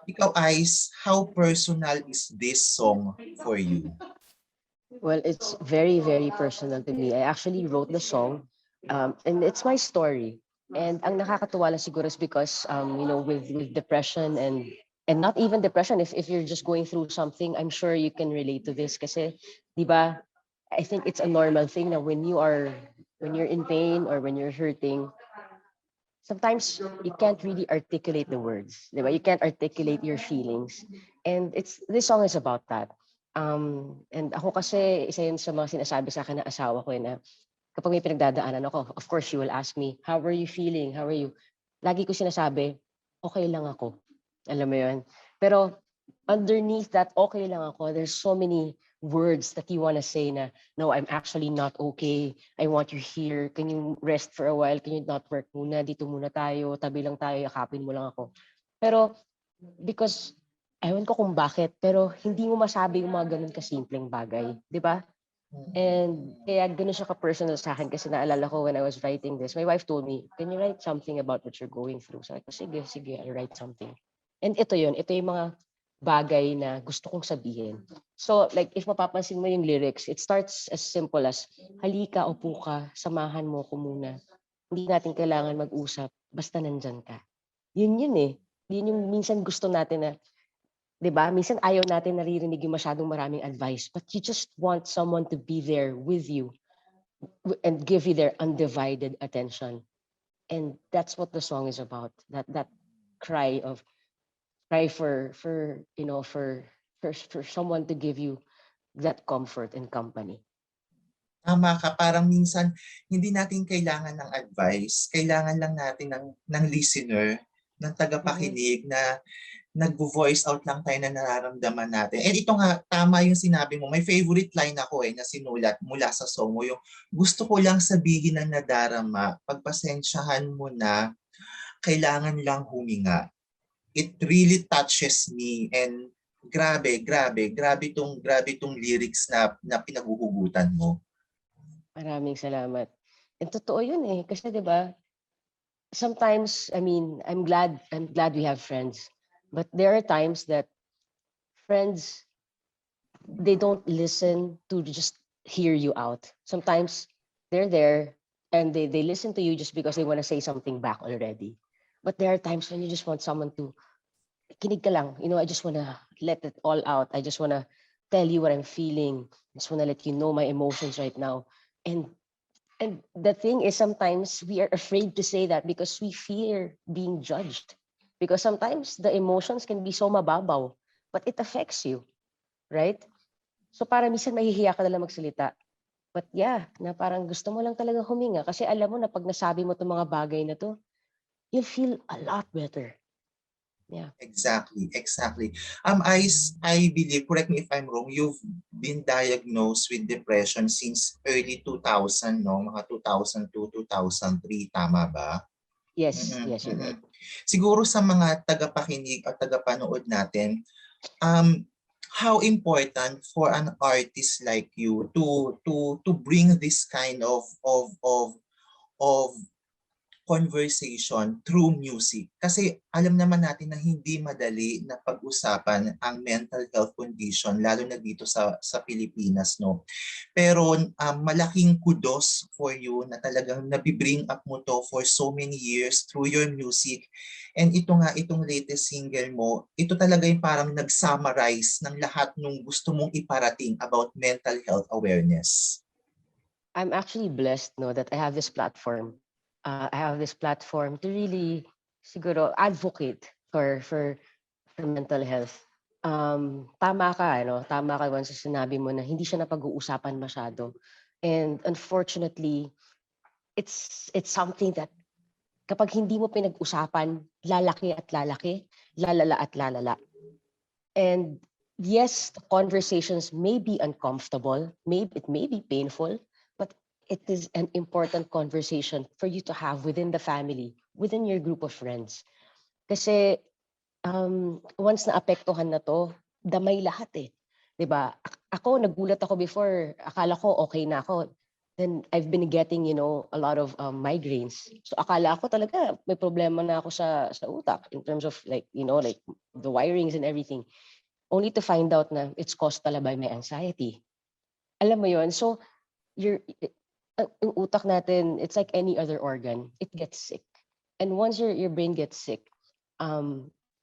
Ikaw, Ice, how personal is this song for you? Well, it's very, very personal to me. I actually wrote the song, and it's my story. And ang nakakatuwa lang siguro is because, with depression and not even depression, if you're just going through something, I'm sure you can relate to this. Kasi, di ba, I think it's a normal thing that when you're in pain or when you're hurting, sometimes you can't really articulate the words, di ba? You can't articulate your feelings. And this song is about that. And ako kasi, isa yun sa mga sinasabi sa akin ng asawa ko na kapag may pinagdadaanan ako, of course, she will ask me, how are you feeling? How are you? Lagi ko sinasabi, okay lang ako. Alam mo yun? Pero underneath that, okay lang ako, there's so many words that you want to say na, no, I'm actually not okay. I want you here. Can you rest for a while? Can you not work muna? Dito muna tayo. Tabi lang tayo. Yakapin mo lang ako. Pero because, ewan ko kung bakit, pero hindi mo masabi yung mga ganun kasimpleng bagay. Di ba? And kaya ganun siya ka-personal sa akin kasi naalala ko when I was writing this, my wife told me, can you write something about what you're going through? Sabi ko, sige, sige, I'll write something. And ito yun, ito yung mga bagay na gusto kong sabihin. So, like, if mapapansin mo yung lyrics, it starts as simple as, halika, upo ka, samahan mo ko muna. Hindi natin kailangan mag-usap, basta nandyan ka. Yun eh. Yun yung minsan gusto natin na, 'di ba? Minsan ayaw natin naririnig yung masyadong maraming advice, but you just want someone to be there with you and give you their undivided attention. And that's what the song is about. That cry of cry for for someone to give you that comfort and company. Tama ka, parang minsan hindi natin kailangan ng advice, kailangan lang natin ng listener, ng Mhm. tagapakinig na nagvo-voice out lang tayo na nararamdaman natin. And ito nga, tama yung sinabi mo. May favorite line ako na sinulat mula sa song mo, yung gusto ko lang sabihin ng nadarama, pagpasensyahan mo na, kailangan lang huminga. It really touches me and grabe tong lyrics na pinaguhugutan mo. Maraming salamat. And totoo yun eh. Kasi 'di ba, sometimes, I mean, I'm glad we have friends. But there are times that friends, they don't listen to just hear you out. Sometimes they're there and they listen to you just because they want to say something back already. But there are times when you just want someone to kinig ka lang. I just want to let it all out. I just want to tell you what I'm feeling. I just want to let you know my emotions right now. And and the thing is sometimes we are afraid to say that because we fear being judged. Because sometimes the emotions can be so mababaw, but it affects you, right? So para minsan mahihiya ka na lang magsalita. But yeah, na parang gusto mo lang talaga huminga kasi alam mo na pag nasabi mo 'tong mga bagay na 'to, you'll feel a lot better. Yeah. Exactly. I believe, correct me if I'm wrong, you've been diagnosed with depression since early 2000, no? Mga 2002, 2003, tama ba? Yes, Mm-mm, yes, you're mm-mm. right. Siguro sa mga tagapakinig at tagapanood natin, um, how important for an artist like you to bring this kind of conversation through music. Kasi alam naman natin na hindi madali na pag-usapan ang mental health condition, lalo na dito sa Pilipinas, no? Pero malaking kudos for you na talagang nabibring up mo to for so many years through your music. And ito nga, itong latest single mo, ito talaga yung parang nag-summarize ng lahat ng gusto mong iparating about mental health awareness. I'm actually blessed, no, that I have this platform. I have this platform to really siguro advocate for mental health. Tama ka, ano, tama ka once sa sinabi mo na hindi siya napag-uusapan masyado. And unfortunately, it's something that kapag hindi mo pinag-usapan, lalaki at lalaki, lalala at lalala. And yes, the conversations may be uncomfortable, maybe it may be painful, but it is an important conversation for you to have within the family, within your group of friends. Kasi once na apektuhan na 'to, damay lahat eh. 'Di ba? Ako nagulat ako before, akala ko okay na ako. then I've been getting, a lot of migraines. So akala ko talaga may problema na ako sa utak in terms of like, like the wirings and everything. Only to find out na it's caused pala by my anxiety. Alam mo yon. So yung utak natin, it's like any other organ. It gets sick. And once your brain gets sick,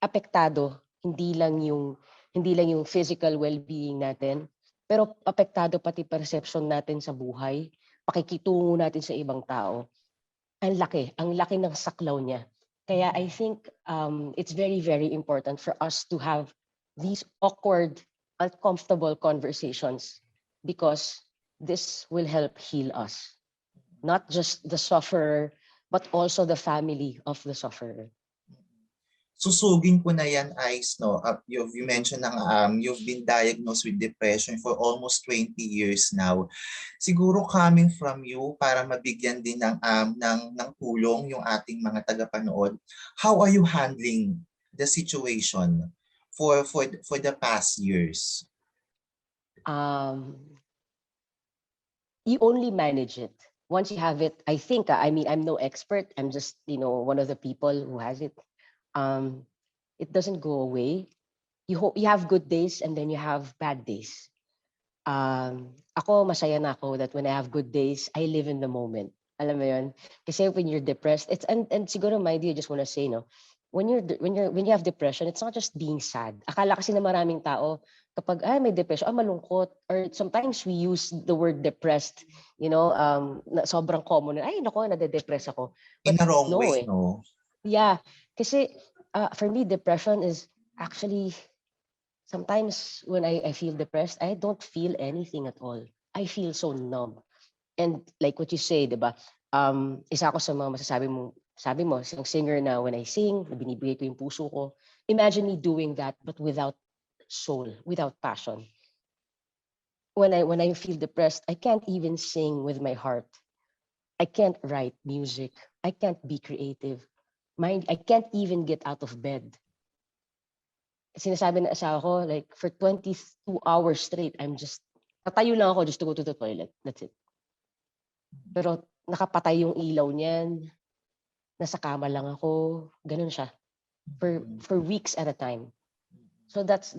apektado hindi lang yung physical well-being natin, pero apektado pati perception natin sa buhay, pakikitungo natin sa ibang tao. Ang laki ng saklaw niya. Kaya I think it's very, very important for us to have these awkward, uncomfortable conversations because this will help heal us. Not just the sufferer, but also the family of the sufferer. Susugin ko na yan, Ice, no? You mentioned ng you've been diagnosed with depression for almost 20 years now. Siguro coming from you para mabigyan din ng tulong yung ating mga tagapanood. How are you handling the situation for the past years? You only manage it. Once you have it, I think, I'm no expert. I'm just, one of the people who has it. It doesn't go away. You have good days and then you have bad days. Ako, masaya na ako that when I have good days, I live in the moment. Alam mo yun? Kasi when you're depressed, and siguro, my dear, just wanna say, no, when you have depression, it's not just being sad. Akala kasi na maraming tao, kapag may depression, malungkot. Or sometimes we use the word depressed, na sobrang common. Ay, nako, nade-depress ako. In But a wrong no, way, no? Yeah, kasi for me, depression is actually sometimes when I feel depressed, I don't feel anything at all. I feel so numb. And like what you say, di ba? Isa ako sa mga sabi mo, isang singer na when I sing, binibigay ko yung puso ko. Imagine me doing that, but without soul, without passion. When I feel depressed, I can't even sing with my heart. I can't write music. I can't be creative. I can't even get out of bed. Sinasabi ng asawa ko, like, for 22 hours straight, tatayo lang ako just to go to the toilet. That's it. Pero nakapatay yung ilaw niyan, nasa kama lang ako, ganun siya. For weeks at a time. So that's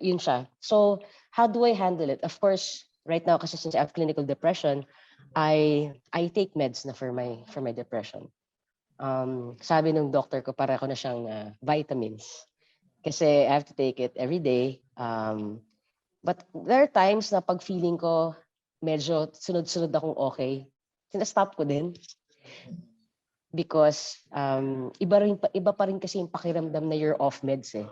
yun siya. So how do I handle it? Of course, right now kasi since I have clinical depression, I take meds na for my depression. Sabi ng doctor ko, para ko na siyang vitamins. Kasi I have to take it every day. But there are times na pag feeling ko medyo sunod-sunod akong okay, sinastop ko din. Because iba pa rin kasi yung pakiramdam na you're off meds eh.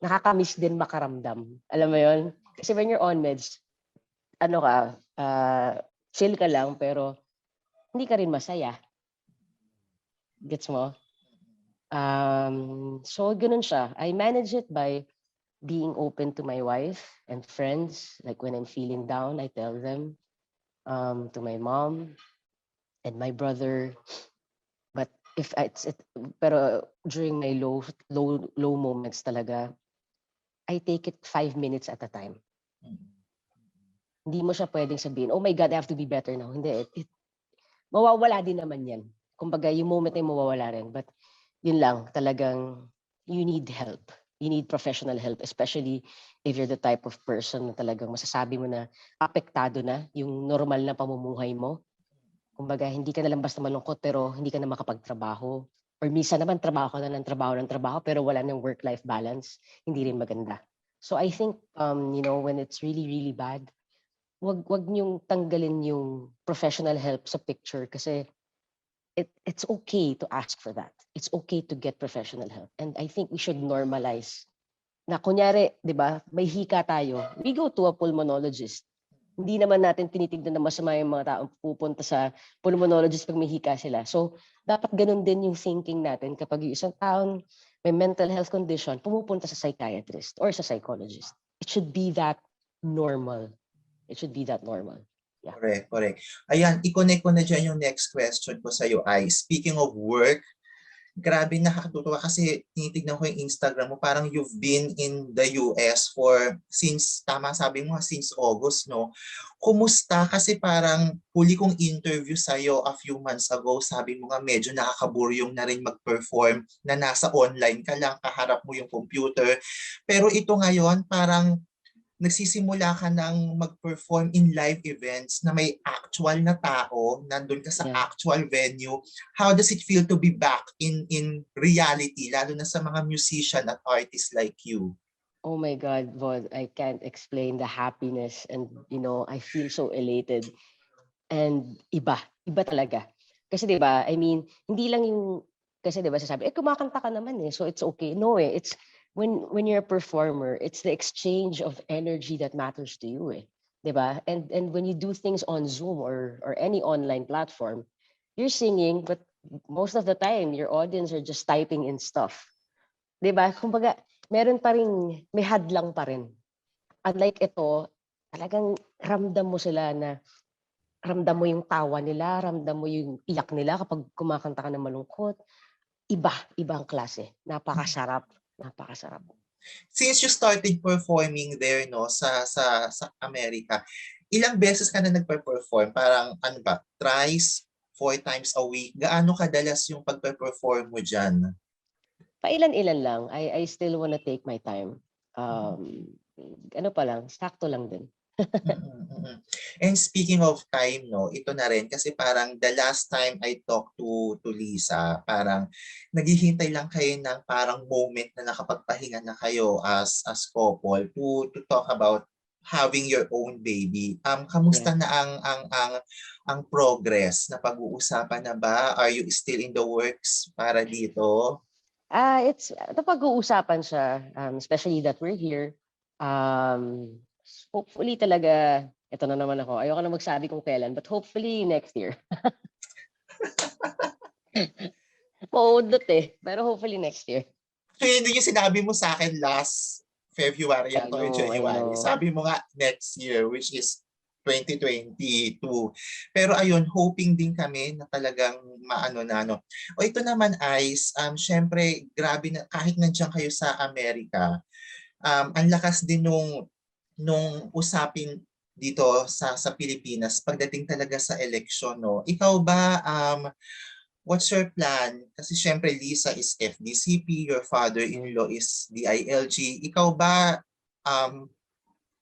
Nakakamiss din makaramdam. Alam mo yun? Kasi when you're on meds, chill ka lang pero hindi ka rin masaya. Gets mo? So ganun siya. I manage it by being open to my wife and friends. Like when I'm feeling down, I tell them, to my mom and my brother. But pero during my low moments talaga, I take it 5 minutes at a time. Hindi mo siya pwedeng sabihin, oh my God, I have to be better now. Hindi. Mawawala din naman yan. Kumbaga, yung moment ay mawawala rin. But yun lang, talagang you need help. You need professional help, especially if you're the type of person na talagang masasabi mo na apektado na yung normal na pamumuhay mo. Kumbaga, hindi ka na lang basta malungkot pero hindi ka na makapagtrabaho. Or minsan naman, trabaho ka na ng trabaho pero wala nang work-life balance. Hindi rin maganda. So I think, when it's really, really bad, wag niyong tanggalin yung professional help sa picture kasi it's okay to ask for that. It's okay to get professional help. And I think we should normalize na kunyari, di ba, may hika tayo, we go to a pulmonologist. Hindi naman natin tinitignan na masama yung mga taong pupunta sa pulmonologist pag may hika sila. So, dapat ganun din yung thinking natin kapag yung isang taong may mental health condition, pumupunta sa psychiatrist or sa psychologist. It should be that normal. It should be that normal. Yeah. Correct. Ayan, i-connect ko na dyan yung next question ko sa'yo, Speaking of work, Grabe, nakakatuwa kasi tinitignan ko yung Instagram mo, parang you've been in the US for since, tama sabi mo, since August, no? Kumusta? Kasi parang huli kong interview sa'yo a few months ago, sabi mo nga medyo nakakaburyong na rin mag-perform na nasa online ka lang, kaharap mo yung computer. Pero ito ngayon, parang nagsisimula ka ng mag-perform in live events na may actual na tao, nandun ka sa Yeah. actual venue. How does it feel to be back in reality, lalo na sa mga musician at artists like you? Oh my God, Vod, I can't explain the happiness, and I feel so elated, and iba talaga. Kasi 'di ba, I mean, hindi lang yung kasi 'di ba sasabi, kumakanta ka naman eh, so it's okay. No eh, it's when you're a performer, it's the exchange of energy that matters to you eh. 'Di ba? And when you do things on Zoom or any online platform, you're singing, but most of the time your audience are just typing in stuff. 'Di ba? Kumbaga, meron pa ring may hadlang pa rin. Unlike ito, talagang ramdam mo sila na ramdam mo yung tawa nila, ramdam mo yung iyak nila kapag kumakanta ka ng malungkot. Ibang klase. Napakasarap, napakasarap. Since you started performing there, no, sa Amerika, ilang beses ka na nagpe-perform? Parang ano ba, thrice, 4 times a week? Gaano kadalas yung pagpe-perform mo diyan? Pailan-ilan lang. I still wanna take my time. Ano pa lang, sakto lang din. And speaking of time, no, ito na rin kasi parang the last time I talked to Lisa, parang naghihintay lang kayo ng parang moment na nakapagpahinga na kayo as couple to talk about having your own baby. Yeah. Kamusta na ang progress na pag-uusapan na ba? Are you still in the works para dito? It's napag-uusapan siya, especially that we're here. Um, Hopefully talaga, ito na naman ako. Ayoko na magsabi kung kailan, but hopefully next year. Maudot eh, pero hopefully next year. So yun din yung sinabi mo sa akin last February I yata or know, I January. know. Sabi mo nga next year, which is 2022. Pero ayun, hoping din kami na talagang maano na ano. O ito naman Ice, syempre grabe na kahit nandiyan kayo sa Amerika, ang lakas din nung usapin dito sa Pilipinas pagdating talaga sa eleksyon, no. Ikaw ba what's your plan? Kasi syempre Lisa is FDCP, your Yeah. father-in-law is DILG. Ikaw ba, um,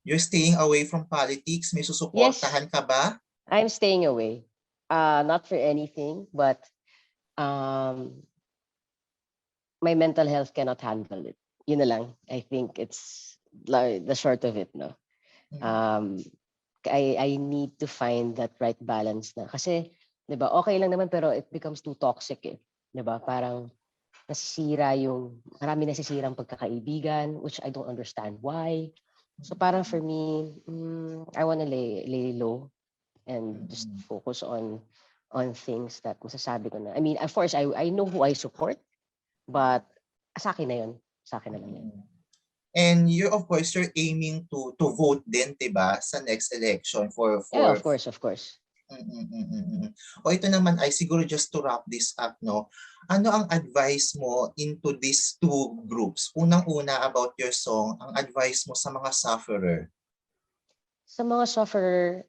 you're staying away from politics? May Yes, susuportahan ka ba? I'm staying away. Not for anything, but um, my mental health cannot handle it. Yun na lang. I think it's like the short of it, no. Mm. Um, I need to find that right balance na. Kasi, 'di ba, okay lang naman pero it becomes too toxic eh. 'Di ba? Parang nasisira yung marami nasisirang pagkakaibigan, which I don't understand why. So parang for me, I wanna lay low and just Mm. focus on things that masasabi ko na. I mean, of course, I know who I support, but sa akin na yun. Sa akin na lang yun. Mm. And you're of course you're aiming to vote din, 'di ba, sa next election Yeah, for of course, of course. O ito naman ay siguro just to wrap this up, no. Ano ang advice mo into these two groups? Unang-una about your song, ang advice mo sa mga sufferer. Sa mga sufferer,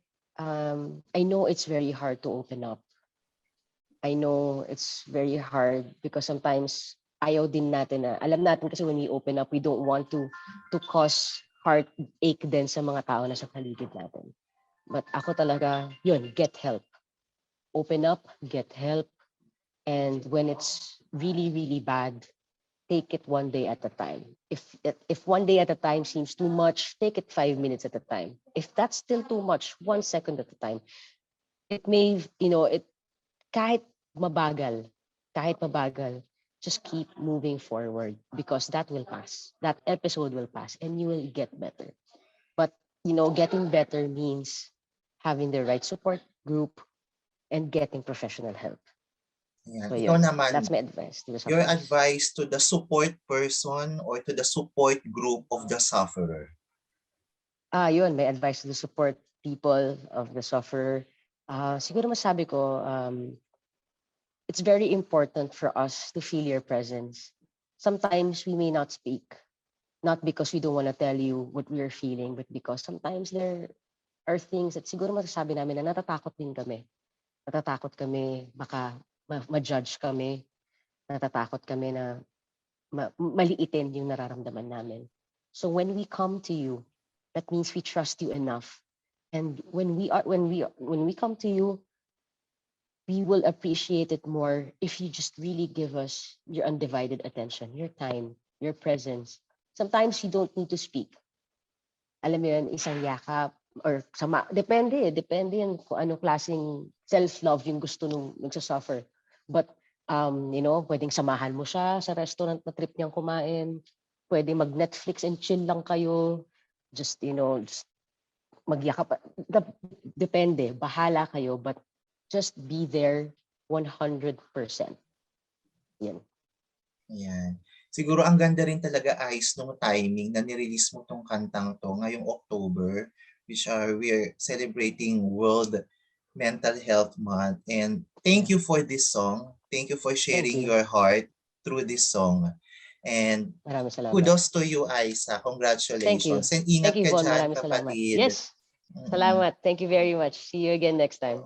I know it's very hard to open up. I know it's very hard because sometimes ayaw din natin na, alam natin kasi when we open up, we don't want to cause heartache din sa mga tao na sa paligid natin. But ako talaga, yun, get help. Open up, get help. And when it's really, really bad, take it one day at a time. If one day at a time seems too much, take it 5 minutes at a time. If that's still too much, 1 second at a time. It may, it kahit mabagal, kahit mabagal, just keep moving forward because that will pass. That episode will pass and you will get better. But, getting better means having the right support group and getting professional help. Ayan. So Ikaw yun, naman, that's my advice to the your sufferers. advice to the support person or to the support group of the sufferer. Yun, may advice to the support people of the sufferer. Siguro masabi ko, it's very important for us to feel your presence. Sometimes we may not speak, not because we don't want to tell you what we are feeling, but because sometimes there are things that siguro masasabi namin na natatakot din kami. Natatakot kami, baka ma-judge kami. Natatakot kami na maliitin yung nararamdaman namin. So when we come to you, that means we trust you enough. And when we come to you, we will appreciate it more if you just really give us your undivided attention, your time, your presence. Sometimes you don't need to speak. Alam mo yun, isang yakap or sama, depende yan kung anong klaseng self-love yung gusto nung nagsasuffer. But, pwedeng samahan mo siya sa restaurant na trip niyang kumain, pwede mag-Netflix and chill lang kayo, just magyakap. Depende, bahala kayo, but just be there 100%. Yan. Ayan. Siguro ang ganda rin talaga Ice nung timing na nirelease mo tong kantang to ngayong October, which we're celebrating World Mental Health Month. And thank you for this song. Thank you for Thank sharing you. your heart through this song. And Maraming salamat. kudos to you, Isa. Thank you. Congratulations. And Thank ingat you, ka Von. dyan, Maraming salamat. kapatid. Yes. Mm-mm. Salamat. Thank you very much. See you again next time.